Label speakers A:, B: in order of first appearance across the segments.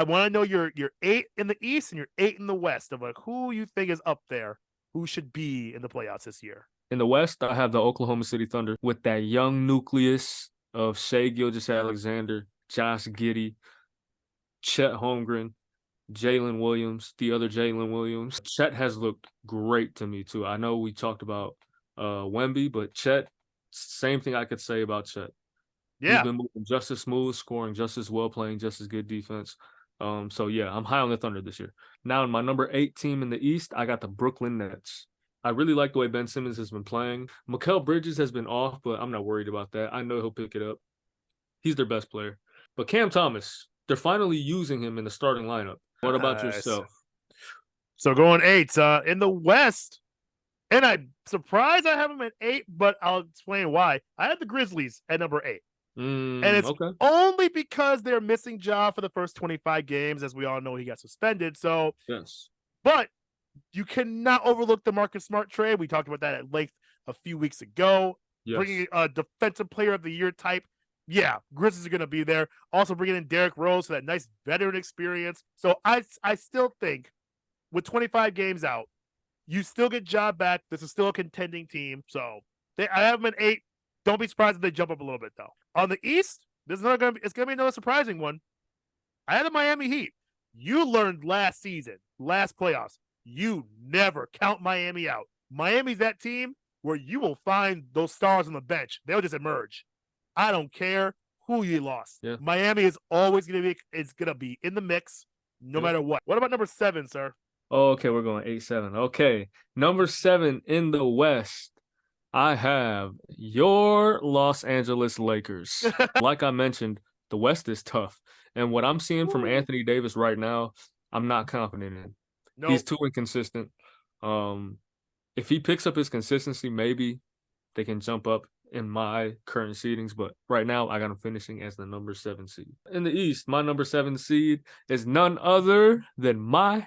A: I want to know your 8 in the East and your 8 in the West of like who you think is up there, who should be in the playoffs this year.
B: In the West, I have the Oklahoma City Thunder with that young nucleus of Shea Gilgeous-Alexander, Josh Giddey, Chet Holmgren, Jalen Williams, the other Jalen Williams. Chet has looked great to me too. I know we talked about Wemby, but Chet, same thing I could say about Chet. He's
A: Yeah.
B: been moving just as smooth, scoring just as well, playing just as good defense. So yeah, I'm high on the Thunder this year. Now in my number 8 team in the East, I got the Brooklyn Nets. I really like the way Ben Simmons has been playing. Mikal Bridges has been off, but I'm not worried about that. I know he'll pick it up. He's their best player. But Cam Thomas, they're finally using him in the starting lineup. What about yourself?
A: So going 8 in the West, and I'm surprised I have him at 8, but I'll explain why. I had the Grizzlies at number 8. And it's
B: Okay.
A: only because they're missing Ja for the first 25 games. As we all know, he got suspended. So,
B: Yes.
A: but you cannot overlook the Marcus Smart trade. We talked about that at length a few weeks ago.
B: Yes.
A: Bringing a defensive player of the year type. Yeah, Grizzlies are going to be there. Also bringing in Derrick Rose for that nice veteran experience. So I still think with 25 games out, you still get Ja back. This is still a contending team. So I have them at 8. Don't be surprised if they jump up a little bit, though. On the East, it's going to be another surprising one. I had the Miami Heat. You learned last season, last playoffs, you never count Miami out. Miami's that team where you will find those stars on the bench. They'll just emerge. I don't care who you lost.
B: Yeah.
A: Miami is always going to be in the mix no matter what. What about number 7, sir?
B: Oh, okay, we're going 8-7. Okay. Number 7 in the West, I have your Los Angeles Lakers. Like I mentioned, the West is tough. And what I'm seeing from Anthony Davis right now, I'm not confident in.
A: Nope.
B: He's too inconsistent. If he picks up his consistency, maybe they can jump up in my current seedings. But right now, I got him finishing as the number 7 seed. In the East, my number 7 seed is none other than my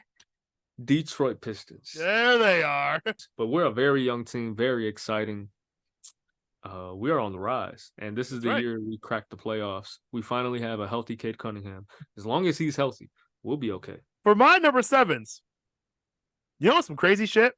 B: Detroit Pistons.
A: There they are.
B: But we're a very young team, very exciting. We are on the rise, and this is the year we crack the playoffs. We finally have a healthy Cade Cunningham. As long as he's healthy, we'll be okay.
A: For my number 7s, you know some crazy shit?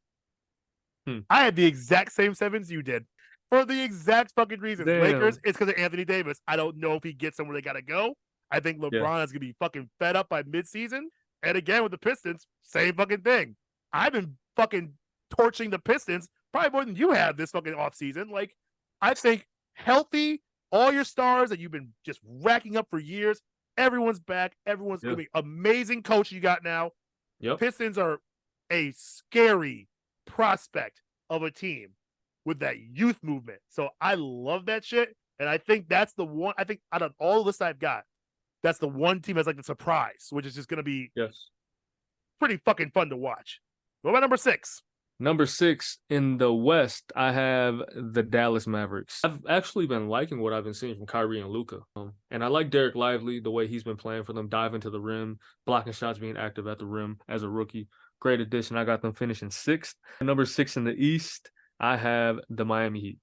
A: I had the exact same 7s you did. For the exact fucking reasons.
B: Damn.
A: Lakers, it's because of Anthony Davis. I don't know if he gets somewhere they got to go. I think LeBron is going to be fucking fed up by midseason. And again, with the Pistons, same fucking thing. I've been fucking torching the Pistons probably more than you have this fucking offseason. Like, I think healthy, all your stars that you've been just racking up for years, everyone's back. Everyone's going to be amazing coach you got now.
B: Yep.
A: Pistons are a scary prospect of a team with that youth movement. So I love that shit. And I think that's the one, I think out of all the lists I've got, that's the one team that's like the surprise, which is just going to be pretty fucking fun to watch. What about number 6?
B: Number 6 in the West, I have the Dallas Mavericks. I've actually been liking what I've been seeing from Kyrie and Luka. And I like Derek Lively, the way he's been playing for them, diving to the rim, blocking shots, being active at the rim as a rookie. Great addition. I got them finishing 6th. Number 6 in the East, I have the Miami Heat.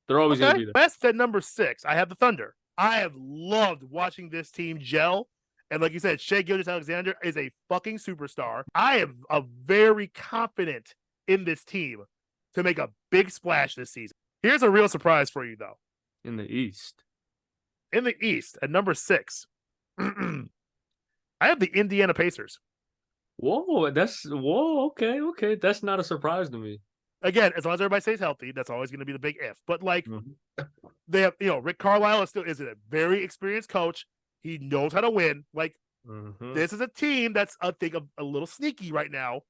B: They're always going to be there.
A: Best at number 6, I have the Thunder. I have loved watching this team gel. And like you said, Shea Gilgeous-Alexander is a fucking superstar. I am very confident in this team to make a big splash this season. Here's a real surprise for you, though.
B: In the East,
A: at number 6, I have the Indiana Pacers.
B: Okay. That's not a surprise to me.
A: Again, as long as everybody stays healthy, that's always going to be the big if. But like, they have, Rick Carlisle is a very experienced coach. He knows how to win. Like, this is a team that's, I think, a little sneaky right now.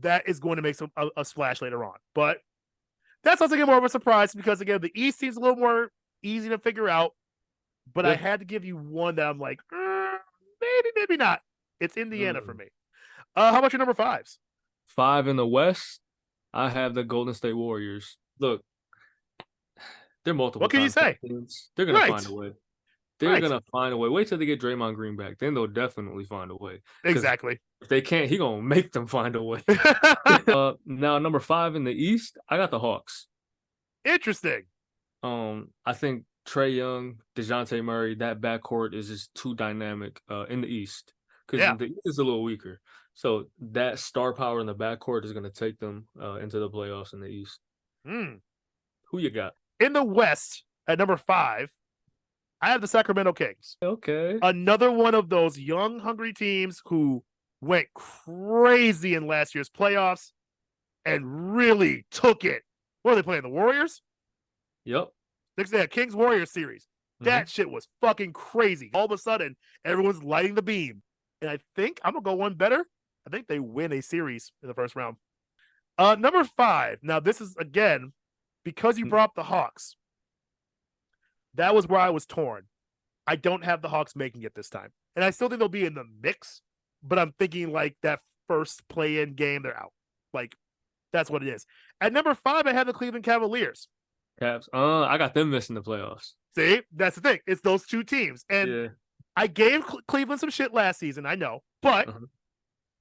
A: That is going to make a splash later on. But that's also more of a surprise because, again, the East seems a little more easy to figure out. But I had to give you one that I'm like, maybe not. It's Indiana for me. How about your number 5s?
B: 5 in the West, I have the Golden State Warriors. Look, they're multiple.
A: What can you say?
B: They're going to find a way. They're going to find a way. Wait till they get Draymond Green back. Then they'll definitely find a way.
A: Exactly.
B: If they can't, he's going to make them find a way. Now, number 5 in the East, I got the Hawks.
A: Interesting.
B: I think Trae Young, DeJounte Murray, that backcourt is just too dynamic in the East. because
A: Yeah.
B: the East is a little weaker. So that star power in the backcourt is going to take them into the playoffs in the East.
A: Mm.
B: Who you got?
A: In the West, at number 5, I have the Sacramento Kings.
B: Okay.
A: Another one of those young, hungry teams who went crazy in last year's playoffs and really took it. What are they playing? The Warriors?
B: Yep.
A: Next day, Kings Warriors series.
B: Mm-hmm.
A: That shit was fucking crazy. All of a sudden, everyone's lighting the beam. And I think I'm going to go one better. I think they win a series in the first round. Number 5. Now, this is, again, because you brought up the Hawks. That was where I was torn. I don't have the Hawks making it this time. And I still think they'll be in the mix, but I'm thinking like that first play-in game, they're out. Like, that's what it is. At number 5, I have the Cleveland Cavaliers.
B: Caps. I got them missing the playoffs.
A: See, that's the thing. It's those two teams. And
B: Yeah.
A: I gave Cleveland some shit last season, I know. But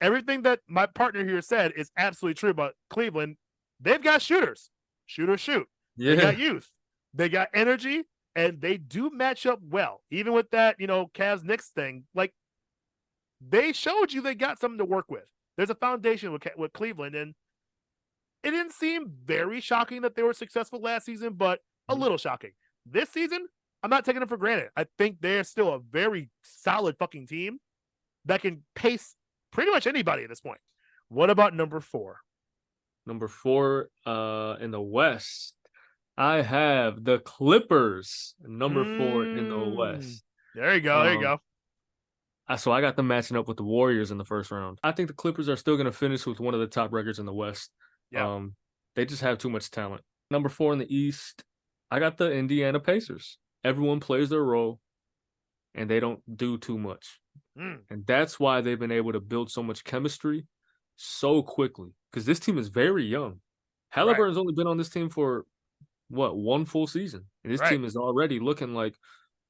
A: everything that my partner here said is absolutely true about Cleveland. They've got shooters. Shoot.
B: Yeah.
A: They got youth. They got energy. And they do match up well. Even with that, Cavs Knicks thing, like, they showed you they got something to work with. There's a foundation with Cleveland, and it didn't seem very shocking that they were successful last season, but a little shocking. This season, I'm not taking them for granted. I think they're still a very solid fucking team that can pace pretty much anybody at this point. What about number 4?
B: Number 4 in the West. I have the Clippers, number 4 in the West.
A: There you go.
B: So I got them matching up with the Warriors in the first round. I think the Clippers are still going to finish with one of the top records in the West.
A: Yeah.
B: They just have too much talent. Number 4 in the East, I got the Indiana Pacers. Everyone plays their role, and they don't do too much. And that's why they've been able to build so much chemistry so quickly, because this team is very young. Halliburton's only been on this team for one full season, and this team is already looking like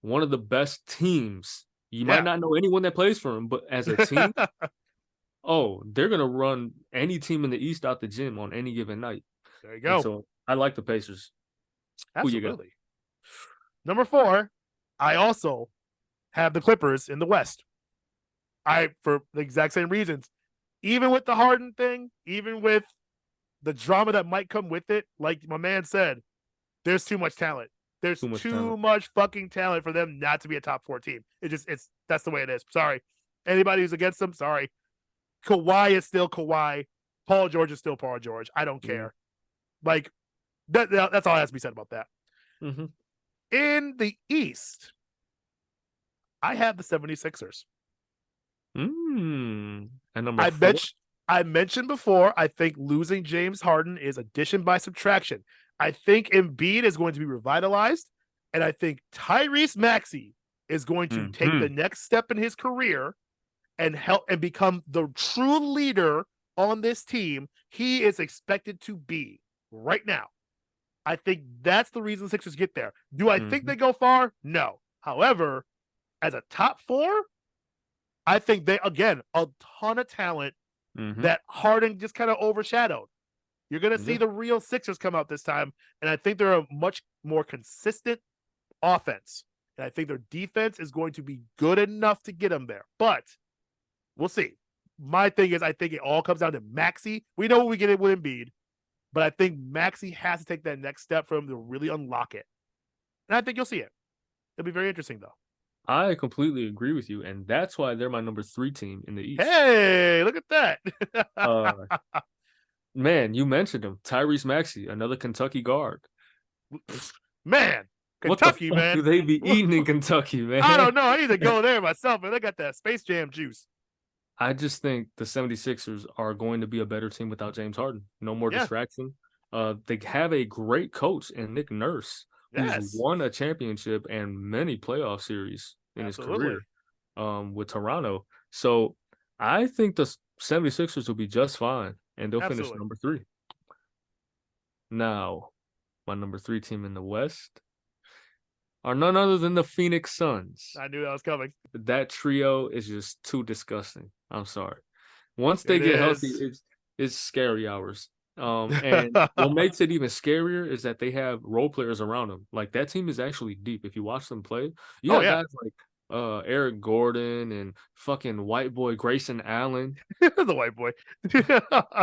B: one of the best teams. You might not know anyone that plays for them, but as a team, they're gonna run any team in the East out the gym on any given night.
A: There you go.
B: And so I like the Pacers.
A: Absolutely.
B: Who you got?
A: Number 4, I also have the Clippers in the West. For the exact same reasons. Even with the Harden thing, even with the drama that might come with it, like my man said, there's too much talent. There's too much fucking talent for them not to be a top 4 team. That's the way it is. Sorry. Anybody who's against them, sorry. Kawhi is still Kawhi. Paul George is still Paul George. I don't care. Like, that's all that has to be said about that. In the East, I have the 76ers.
B: And number 4?
A: I mentioned before, I think losing James Harden is addition by subtraction. I think Embiid is going to be revitalized, and I think Tyrese Maxey is going to take the next step in his career and help and become the true leader on this team he is expected to be right now. I think that's the reason the Sixers get there. Do I think they go far? No. However, as a top 4, I think they, again, a ton of talent that Harden just kind of overshadowed. You're going to see the real Sixers come out this time, and I think they're a much more consistent offense. And I think their defense is going to be good enough to get them there. But we'll see. My thing is, I think it all comes down to Maxey. We know what we get it with Embiid, but I think Maxey has to take that next step for him to really unlock it. And I think you'll see it. It'll be very interesting, though.
B: I completely agree with you, and that's why they're my number 3 team in the East.
A: Hey, look at that.
B: Man, you mentioned him. Tyrese Maxey, another Kentucky guard.
A: Man, Kentucky,
B: what the fuck do they be eating in Kentucky, man?
A: I don't know. I need to go there myself, man. They got that Space Jam juice.
B: I just think the 76ers are going to be a better team without James Harden. No more distraction. They have a great coach in Nick Nurse, who's won a championship and many playoff series in his career with Toronto. So I think the 76ers will be just fine, and they'll finish number 3. Now, my number 3 team in the West are none other than the Phoenix Suns.
A: I knew that was coming.
B: That trio is just too disgusting. I'm sorry. Once they get healthy, it's scary hours. And what makes it even scarier is that they have role players around them. Like, that team is actually deep. If you watch them play, you got guys like Eric Gordon and fucking white boy Grayson Allen
A: The white boy.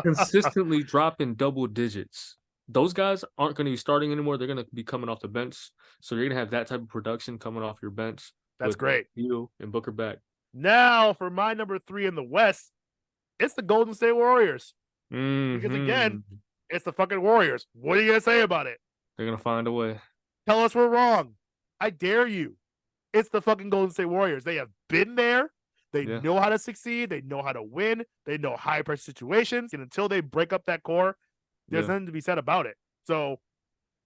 B: consistently dropping double digits. Those guys aren't going to be starting anymore. They're going to be coming off the bench. So you're going to have that type of production coming off your bench.
A: That's
B: with
A: great.
B: You and Booker back.
A: Now for my number 3 in the West, it's the Golden State Warriors. Because again,
B: Mhm.
A: it's the fucking Warriors. What are you gonna say about it?
B: They're going to find a way.
A: Tell us we're wrong. I dare you. It's the fucking Golden State Warriors. They have been there. They
B: Yeah.
A: know how to succeed. They know how to win. They know high pressure situations. And until they break up that core, there's
B: Yeah.
A: nothing to be said about it. So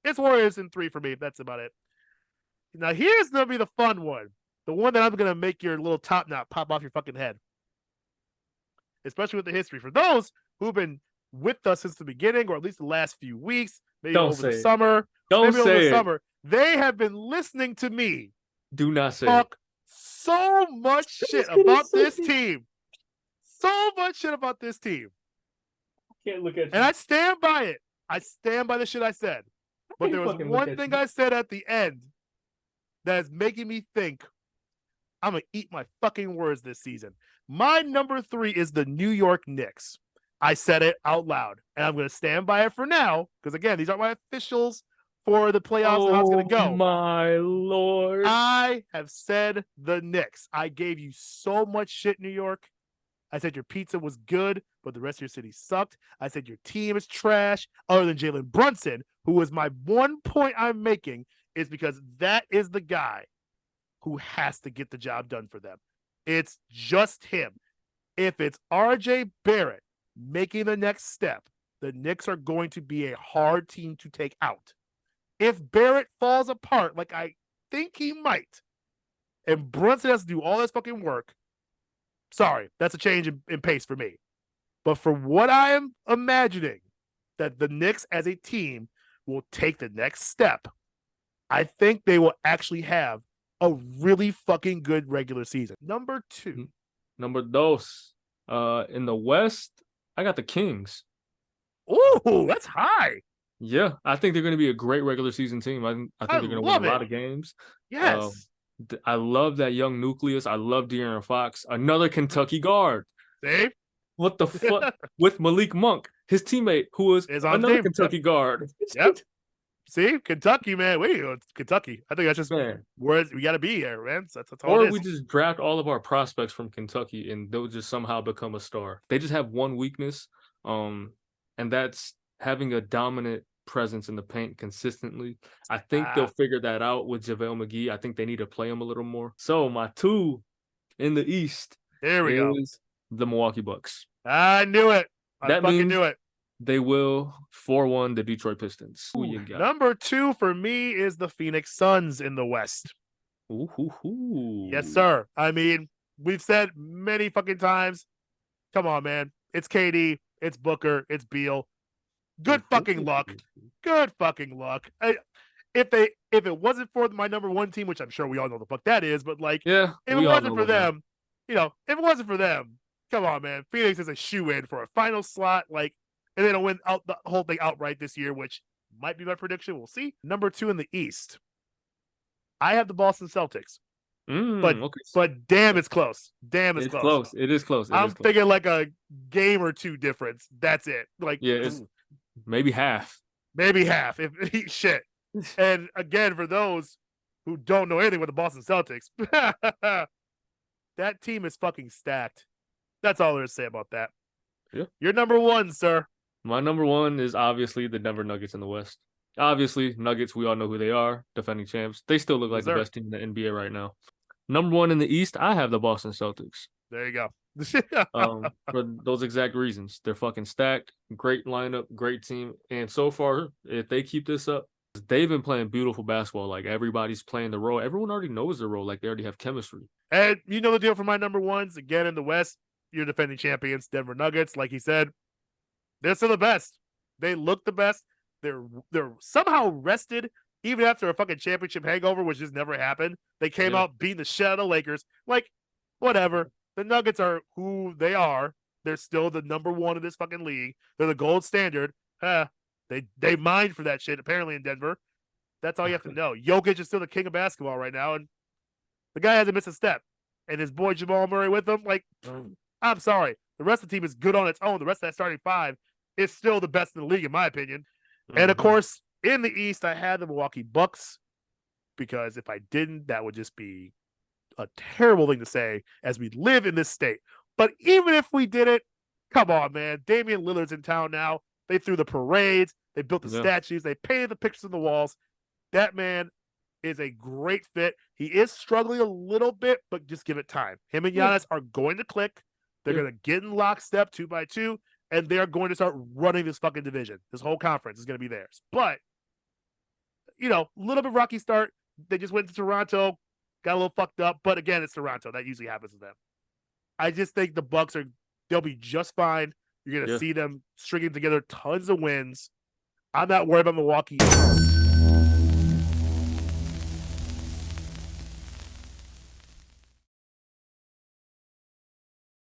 A: it's Warriors in 3 for me. That's about it. Now here's gonna be the fun one. The one that I'm gonna make your little top knot pop off your fucking head. Especially with the history. For those who've been with us since the beginning, or at least the last few weeks, maybe
B: Don't
A: over the
B: say it.
A: summer.
B: Don't
A: maybe over the
B: say it.
A: summer, they have been listening to me
B: Do not say it.
A: talk so much shit about this team. So much shit about this team.
B: Can't look at you.
A: And I stand by it. I stand by the shit I said. But there was one thing I said at the end that is making me think I'm going to eat my fucking words this season. My number 3 is the New York Knicks. I said it out loud, and I'm going to stand by it for now, because again, these aren't my officials for the playoffs and how it's going to go.
B: Oh my Lord.
A: I have said the Knicks. I gave you so much shit, New York. I said your pizza was good, but the rest of your city sucked. I said your team is trash, other than Jalen Brunson, who was my one point I'm making, is because that is the guy who has to get the job done for them. It's just him. If it's RJ Barrett making the next step, the Knicks are going to be a hard team to take out. If Barrett falls apart, like I think he might, and Brunson has to do all this fucking work, sorry, that's a change in pace for me. But for what I am imagining that the Knicks as a team will take the next step, I think they will actually have a really fucking good regular season. Number 2.
B: Number dos. In the West, I got the Kings.
A: Ooh, that's high.
B: Yeah, I think they're going to be a great regular season team. I think they're going to win a lot of games.
A: Yes.
B: I love that young nucleus. I love De'Aaron Fox. Another Kentucky guard.
A: See?
B: What the fuck? With Malik Monk, his teammate, who was another Kentucky guard.
A: Yep. See? Kentucky, man. Wait, Kentucky. I think that's just
B: man.
A: where we got to be here, man. That's all
B: or
A: it is.
B: we just draft all of our prospects from Kentucky and they'll just somehow become a star. They just have one weakness, and that's having a dominant presence in the paint consistently. I think they'll figure that out with JaVale McGee. I think they need to play him a little more. So my 2 in the East is the Milwaukee Bucks.
A: I knew it. I fucking knew it.
B: They will 4-1 the Detroit Pistons. Who you got?
A: Number 2 for me is the Phoenix Suns in the West.
B: Ooh.
A: Yes, sir. I mean, we've said many fucking times, come on, man. It's KD, it's Booker, it's Beal. Good fucking luck. Good fucking luck. If it wasn't for my number 1 team, which I'm sure we all know the fuck that is, but like,
B: yeah,
A: if it wasn't for them, if it wasn't for them, come on, man. Phoenix is a shoe-in for a final slot, like, and they don't win out the whole thing outright this year, which might be my prediction. We'll see. Number 2 in the East, I have the Boston Celtics. But damn, it's close. Damn, it's close.
B: It is close.
A: I'm thinking like a game or 2 difference. That's it. Like,
B: yeah, it's maybe half.
A: Maybe half. If shit. And again, for those who don't know anything with the Boston Celtics, that team is fucking stacked. That's all there is to say about that.
B: Yeah.
A: You're number 1, sir.
B: My number 1 is obviously the Denver Nuggets in the West. Obviously, Nuggets, we all know who they are, defending champs. They still look like the best team in the NBA right now. Number 1 in the East, I have the Boston Celtics.
A: There you go.
B: For those exact reasons. They're fucking stacked, great lineup, great team. And so far, if they keep this up, they've been playing beautiful basketball. Like, everybody's playing the role. Everyone already knows their role. Like, they already have chemistry.
A: And you know the deal for my number 1s. Again, in the West, you're defending champions, Denver Nuggets. Like he said, they're still the best. They look the best. They're somehow rested, even after a fucking championship hangover, which just never happened. They came out beating the shit out of the Lakers. Like, whatever. The Nuggets are who they are. They're still the number 1 in this fucking league. They're the gold standard. They mine for that shit, apparently, in Denver. That's all you have to know. Jokic is still the king of basketball right now, and The guy hasn't missed a step. And his boy Jamal Murray with him, like, I'm sorry. The rest of the team is good on its own. The rest of that starting five is still the best in the league, in my opinion. And of course, in the East, I had the Milwaukee Bucks because if I didn't, that would just be a terrible thing to say as we live in this state. But even if we did it, come on, man. Damian Lillard's in town now. They threw the parades. They built the statues. They painted the pictures on the walls. That man is a great fit. He is struggling a little bit, but just give it time. Him and Giannis are going to click. They're going to get in lockstep 2x2, and they're going to start running this fucking division. This whole conference is going to be theirs. But, you know, a little bit rocky start. They just went to Toronto, got a little fucked up. But again, it's Toronto. That usually happens to them. I just think the Bucks they'll be just fine. You're going to see them stringing together tons of wins. I'm not worried about Milwaukee.